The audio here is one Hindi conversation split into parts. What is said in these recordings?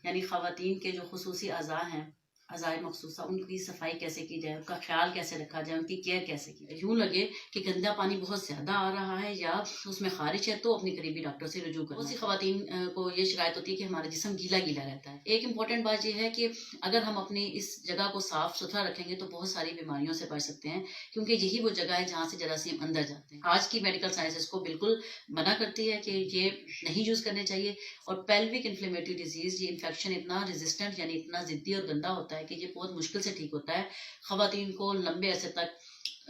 यानी ख़वातीन के जो खुसूसी अज़ा हैं, अज़ाए मखसूसा, उनकी सफाई कैसे की जाए, उनका ख्याल कैसे रखा जाए, उनकी केयर कैसे की जाए। यूँ लगे कि गंदा पानी बहुत ज़्यादा आ रहा है या उसमें ख़ारिश है, तो अपने करीबी डॉक्टर से रुजू करना। बहुत सी ख़वातीन को ये शिकायत होती है कि हमारा जिस्म गीला-गीला रहता है। एक इम्पॉर्टेंट बात ये है कि अगर हम अपनी इस जगह को साफ-सुथरा रखेंगे तो बहुत सारी बीमारियों से बच सकते हैं, क्योंकि यही वो जगह है जहाँ से जरासीम अंदर जाते हैं। आज की मेडिकल साइंस इसको बिल्कुल मना करती है कि ये नहीं यूज़ करने चाहिए। और पेल्विक इन्फ्लेमेटरी डिजीज़, ये इन्फेक्शन इतना रेजिस्टेंट यानी इतना ज़िद्दी और गंदा होता है कि ये बहुत मुश्किल से ठीक होता है। ख़वातीन को लंबे अरसे तक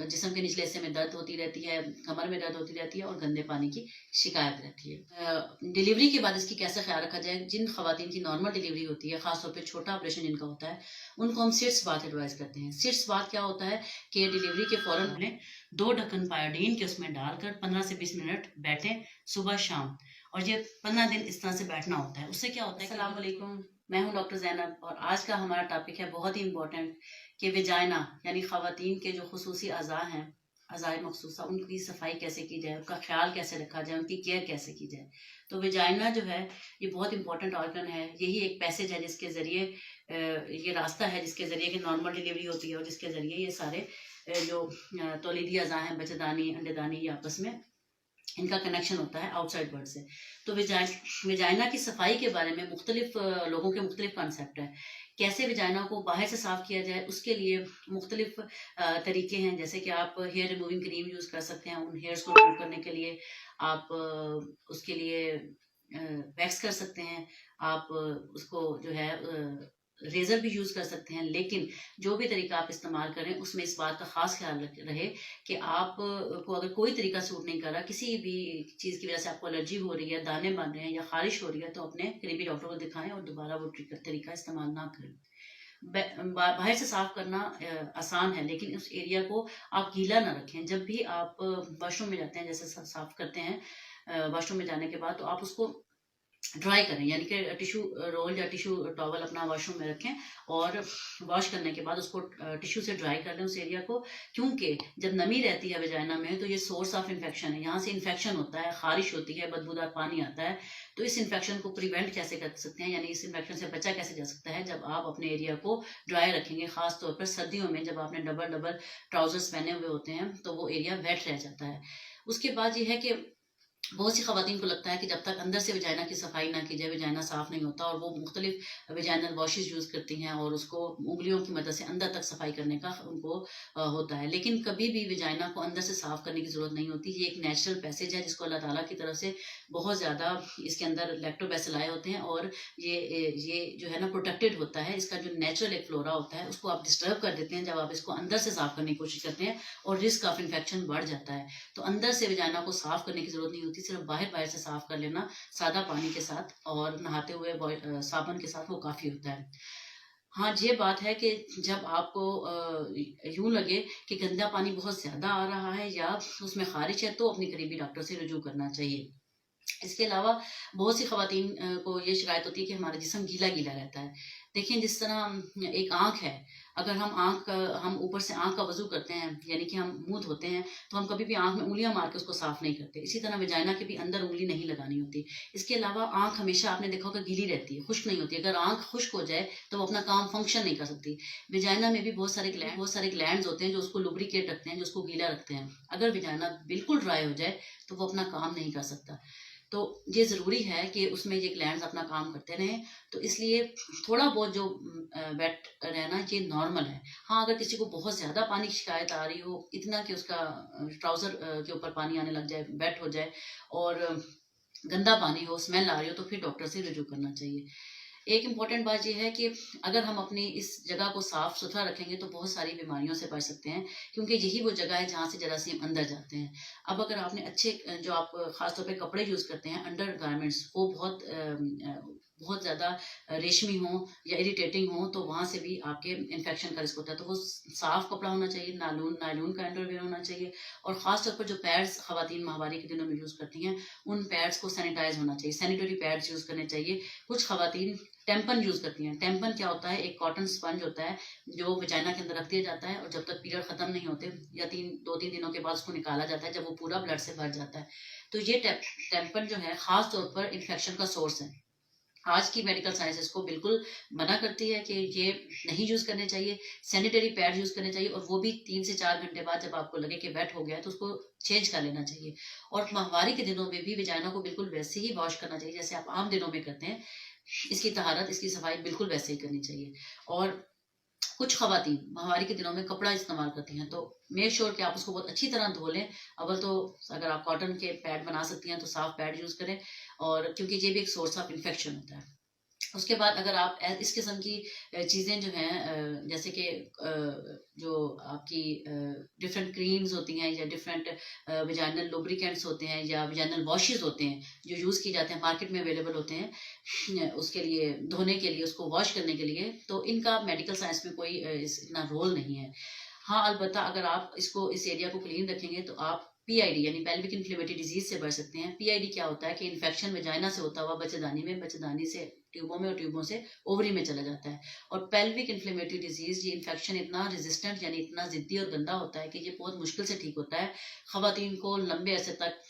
जिस्म के निचले हिस्से में दर्द होती रहती है, कमर में दर्द होती रहती है और गंदे पानी की शिकायत रहती है। डिलीवरी के बाद इसकी कैसे ख्याल रखा जाए? जिन ख़वातीन की नॉर्मल डिलीवरी होती है, ख़ास तौर पे छोटा ऑपरेशन जिनका होता है, उनको हम सिट्स बाथ एडवाइस करते हैं। सिट्स बाथ क्या होता है कि डिलीवरी के फ़ौरन पहले 2 ढक्कन पायोडीन के उसमें डालकर 15 से 20 मिनट बैठें सुबह-शाम, और ये 15 दिन इस तरह से बैठना होता है। उससे क्या होता है। अस्सलाम वालेकुम, मैं हूँ डॉक्टर ज़ैनब और आज का हमारा टॉपिक है बहुत ही इम्पोर्टेंट कि वेजाइना यानी ख़वातीन के जो खुसूसी अज़ा हैं, अज़ाए मखसूसा, उनकी सफाई कैसे की जाए, उनका ख्याल कैसे रखा जाए, उनकी केयर कैसे की जाए। तो वेजाइना जो है ये बहुत इंपॉर्टेंट ऑर्गन है। यही एक पैसेज है जिसके ज़रिए ये रास्ता है जिसके ज़रिए कि नॉर्मल डिलीवरी होती है और जिसके ज़रिए ये सारे जो तौलीदी अज़ा हैं, बच्चेदानी, अंडेदानी, ये आपस में इनका कनेक्शन होता है आउटसाइड वर्ल्ड से। तो वेजाइना की सफाई के बारे में मुख्तलिफ लोगों के मुख्तलिफ कॉन्सेप्ट है। कैसे वेजाइना को बाहर से साफ किया जाए, उसके लिए मुख्तलिफ तरीके हैं। जैसे कि आप हेयर रिमूविंग क्रीम यूज़ कर सकते हैं उन हेयर्स को रिमूव करने के लिए। आप उसके लिए वैक्स कर सकते हैं। आप उसको जो है रेज़र भी यूज़ कर सकते हैं। लेकिन जो भी तरीका आप इस्तेमाल करें उसमें इस बात का ख़ास ख्याल रहे कि आप को अगर कोई तरीका सूट नहीं कर रहा, किसी भी चीज़ की वजह से आपको एलर्जी हो रही है, दाने बन रहे हैं या ख़ारिश हो रही है, तो अपने करीबी डॉक्टर को दिखाएँ और दोबारा वो तरीका इस्तेमाल ना करें। बाहर से साफ करना आसान है, लेकिन उस एरिया को आप गीला ना रखें। जब भी आप वॉशरूम में जाते हैं, जैसे साफ करते हैं वॉशरूम में जाने के बाद, तो आप उसको ड्राई करें, यानी कि टिश्यू रोल या टिश्यू टॉवल अपना वॉशरूम में रखें और वॉश करने के बाद उसको टिश्यू से ड्राई कर दें उस एरिया को। क्योंकि जब नमी रहती है वजाइना में तो ये सोर्स ऑफ इन्फेक्शन है, यहाँ से इन्फेक्शन होता है, खारिश होती है, बदबूदार पानी आता है। तो इस इन्फेक्शन को प्रिवेंट कैसे कर सकते हैं, यानी इस इन्फेक्शन से बचा कैसे जा सकता है? जब आप अपने एरिया को ड्राई रखेंगे, खास तौर पर सर्दियों में जब आपने डबल डबल ट्राउजर्स पहने हुए होते हैं तो वो एरिया वेट रह जाता है। उसके बाद ये है कि बहुत सी ख़वातीन को लगता है कि जब तक अंदर से वजाइना की सफाई ना की जाए वजाइना साफ नहीं होता, और वो मुख्तलिफ वजाइनल वॉशेस यूज़ करती हैं और उसको उंगलियों की मदद से अंदर तक सफाई करने का उनको होता है। लेकिन कभी भी वजाइना को अंदर से साफ करने की ज़रूरत नहीं होती। ये एक नेचुरल पैसेज है जिसको अल्लाह ताला की तरफ से बहुत ज़्यादा इसके अंदर लैक्टोबैसिलाई होते हैं, और ये जो है ना प्रोटेक्टेड होता है। इसका जो नेचुरल एक फ्लोरा होता है उसको आप डिस्टर्ब कर देते हैं जब आप इसको अंदर से साफ करने की कोशिश करते हैं, और रिस्क ऑफ इन्फेक्शन बढ़ जाता है। तो अंदर से वजाइना को साफ करने की ज़रूरत नहीं होती, सिर्फ बाहर से साफ कर लेना सादा पानी के साथ और नहाते हुए साबुन के साथ, वो काफ़ी होता है। हाँ, ये बात है कि जब आपको यूँ लगे कि गंदा पानी बहुत ज़्यादा आ रहा है या उसमें ख़ारिश है, तो अपने करीबी डॉक्टर से रुजू करना चाहिए। इसके अलावा बहुत सी ख़वातीन को ये शिकायत होती है कि हमारा जिस्म गीला-गीला रहता है। देखिए, जिस तरह एक आँख है, अगर हम ऊपर से आँख का वज़ू करते हैं, यानी कि हम मुँह धोते हैं, तो हम कभी भी आँख में उँगलियाँ मार के उसको साफ़ नहीं करते। इसी तरह वजाइना के भी अंदर उँगली नहीं लगानी होती। इसके अलावा आँख हमेशा आपने देखा होगा गीली रहती है, खुश्क नहीं होती। अगर आँख खुश्क हो जाए, तो वो अपना काम फ़ंक्शन नहीं कर सकती। वजाइना में भी बहुत सारे ग्लैंड्स होते हैं जो उसको लुब्रिकेट रखते हैं, जो उसको गीला रखते हैं। अगर वजाइना बिल्कुल ड्राई हो जाए, तो वो अपना काम नहीं कर सकता। तो ये ज़रूरी है कि उसमें ये ग्लैंड्स अपना काम करते रहें। तो इसलिए थोड़ा बहुत जो वेट रहना ये नॉर्मल है। हाँ, अगर किसी को बहुत ज़्यादा पानी की शिकायत आ रही हो, इतना कि उसका ट्राउज़र के ऊपर पानी आने लग जाए, वेट हो जाए और गंदा पानी हो, स्मेल आ रही हो, तो फिर डॉक्टर से रुजू करना चाहिए। एक इम्पॉर्टेंट बात ये है कि अगर हम अपनी इस जगह को साफ-सुथरा रखेंगे तो बहुत सारी बीमारियों से बच सकते हैं, क्योंकि यही वो जगह है जहाँ से जरासीम अंदर जाते हैं। अब अगर आपने अच्छे जो आप ख़ास तौर पे कपड़े यूज़ करते हैं, अंडरगारमेंट्स, वो बहुत ज़्यादा रेशमी हों या इरिटेटिंग हों, तो वहाँ से भी आपके इन्फेक्शन का रिस्क होता है। तो वो साफ़ कपड़ा होना चाहिए, नायलॉन का अंडरवियर होना चाहिए, और ख़ास तौर पर जो पैड्स ख़वातीन माहवारी के दिनों में यूज़ करती हैं, उन पैड्स को सैनिटाइज़ होना चाहिए, सैनिटरी पैड्स यूज़ करने चाहिए। कुछ ख़वातीन टेम्पन यूज़ करती हैं। टेम्पन क्या होता है? एक कॉटन स्पंज होता है जो वजाइना के अंदर रख दिया जाता है, और जब तक पीरियड ख़त्म नहीं होते या 2-3 दिनों के बाद उसको निकाला जाता है, जब वो पूरा ब्लड से भर जाता है। तो ये टेम्पन जो है ख़ास तौर पर इन्फेक्शन का सोर्स है। आज की मेडिकल साइंस इसको बिल्कुल मना करती है कि ये नहीं यूज़ करने चाहिए। सैनिटरी पैड यूज़ करने चाहिए, और वो भी 3 से 4 घंटे बाद जब आपको लगे कि वेट हो गया है तो उसको चेंज कर लेना चाहिए। और माहवारी के दिनों में भी वजाइना को बिल्कुल वैसे ही वॉश करना चाहिए जैसे आप आम दिनों में करते हैं। इसकी तहारत, इसकी सफाई बिल्कुल वैसे ही करनी चाहिए। और कुछ ख़वातीन माहवारी के दिनों में कपड़ा इस्तेमाल करती हैं, तो मेक श्योर कि आप उसको बहुत अच्छी तरह धो लें। अव्वल तो अगर आप कॉटन के पैड बना सकती हैं तो साफ पैड यूज़ करें, और क्योंकि ये भी एक सोर्स ऑफ इन्फेक्शन होता है। उसके बाद अगर आप इस किस्म की चीज़ें जो हैं, जैसे कि जो आपकी डिफरेंट क्रीम्स होती हैं या डिफरेंट वजाइनल लुब्रिकेंट्स होते हैं या वजाइनल वॉशेस होते हैं जो यूज़ किए जाते हैं, मार्केट में अवेलेबल होते हैं उसके लिए धोने के लिए, उसको वॉश करने के लिए, तो इनका मेडिकल साइंस में कोई इतना रोल नहीं है। हाँ, अलबत्ता अगर आप इसको इस एरिया को क्लीन रखेंगे तो आप पीआईडी यानी पेल्विक इन्फ्लेमेटरी डिजीज से बच सकते हैं। पीआईडी क्या होता है कि इन्फेक्शन वजाइना से होता हुआ बच्चेदानी में, बच्चेदानी से ट्यूबों में और ट्यूबों से ओवरी में चला जाता है। और पेल्विक इन्फ्लेमेटरी डिजीज, ये इन्फेक्शन इतना रेजिस्टेंट यानी इतना जिद्दी और गंदा होता है कि ये बहुत मुश्किल से ठीक होता है। खवातीन को लंबे अरसे तक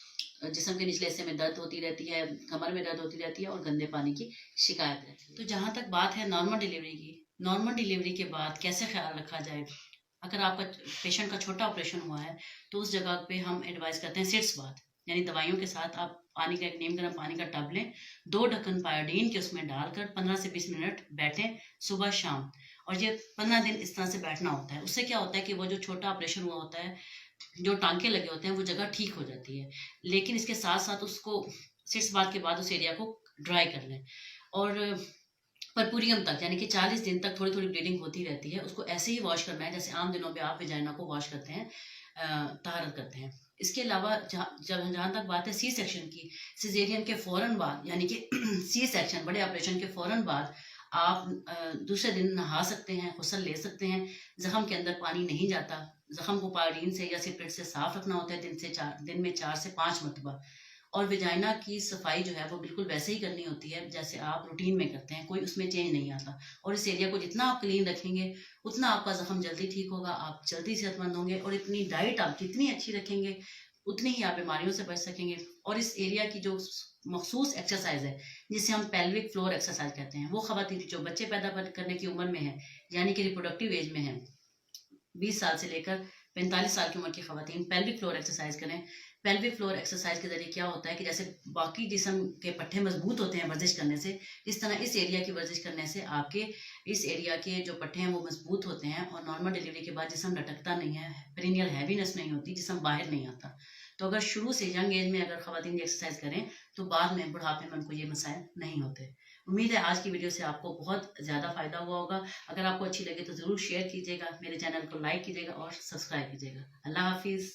जिस्म के निचले हिस्से में दर्द होती रहती है, कमर में दर्द होती रहती है और गंदे पानी की शिकायत रहती है। तो जहाँ तक बात है नॉर्मल डिलीवरी की, नॉर्मल डिलीवरी के बाद कैसे ख्याल रखा जाए। अगर आपका पेशेंट का छोटा ऑपरेशन हुआ है तो उस जगह पे हम एडवाइस करते हैं सिट्स बाथ, यानी दवाइयों के साथ आप पानी का, एक नीम गर्म पानी का टब लें, 2 ढक्कन पायोडीन के उसमें डालकर 15 से 20 मिनट बैठें सुबह शाम। और ये 15 दिन इस तरह से बैठना होता है। उससे क्या होता है कि वो जो छोटा ऑपरेशन हुआ होता है, जो टांके लगे होते हैं, वो जगह ठीक हो जाती है। लेकिन इसके साथ साथ उसको सिट्स बाथ के बाद उस एरिया को ड्राई कर लें। और परपुरियम तक यानी कि 40 दिन तक थोड़ी थोड़ी ब्लीडिंग होती रहती है, उसको ऐसे ही वॉश करना है जैसे आम दिनों में आप वजाइना को वॉश करते हैं, तहारत करते हैं। इसके अलावा जहाँ तक बात है सी सेक्शन की, सिजेरियन के फ़ौरन बाद यानी कि सी सेक्शन बड़े ऑपरेशन के फ़ौरन बाद आप दूसरे दिन नहा सकते हैं, गुस्ल ले सकते हैं। जख्म के अंदर पानी नहीं जाता। जख्म को पायोडीन से या सिपरेट से साफ रखना होता है दिन में 4 से 5 मरतबा। और वजाइना की सफाई जो है वो बिल्कुल वैसे ही करनी होती है जैसे आप रूटीन में करते हैं, कोई उसमें चेंज नहीं आता। और इस एरिया को जितना आप क्लीन रखेंगे उतना आपका जख्म जल्दी ठीक होगा, आप जल्दी सेहतमंद होंगे। और इतनी डाइट आप जितनी अच्छी रखेंगे उतनी ही आप बीमारियों से बच सकेंगे। और इस एरिया की जो मखसूस एक्सरसाइज है जिसे हम पेल्विक फ्लोर एक्सरसाइज कहते हैं, वो खवातीन जो बच्चे पैदा करने की उम्र में है यानी कि रिप्रोडक्टिव एज में है, 20 साल से लेकर 45 साल की उम्र की खवातीन पेल्विक फ्लोर एक्सरसाइज करें। पेल्विक फ्लोर एक्सरसाइज के जरिए क्या होता है कि जैसे बाकी जिस्म के पट्टे मजबूत होते हैं वर्जिश करने से, इस तरह इस एरिया की वर्जिश करने से आपके इस एरिया के जो पट्टे हैं वो मजबूत होते हैं। और नॉर्मल डिलीवरी के बाद जिस्म लटकता नहीं है, पेरिनियल हैवीनेस नहीं होती, जिस्म बाहर नहीं आता। तो अगर शुरू से यंग एज में अगर खवातीन एक्सरसाइज करें तो बाद में बुढ़ापे में उनको ये मसाइल नहीं होते। उम्मीद है आज की वीडियो से आपको बहुत ज़्यादा फायदा हुआ होगा। अगर आपको अच्छी लगे तो ज़रूर शेयर कीजिएगा, मेरे चैनल को लाइक कीजिएगा और सब्सक्राइब कीजिएगा। अल्लाह हाफिज़।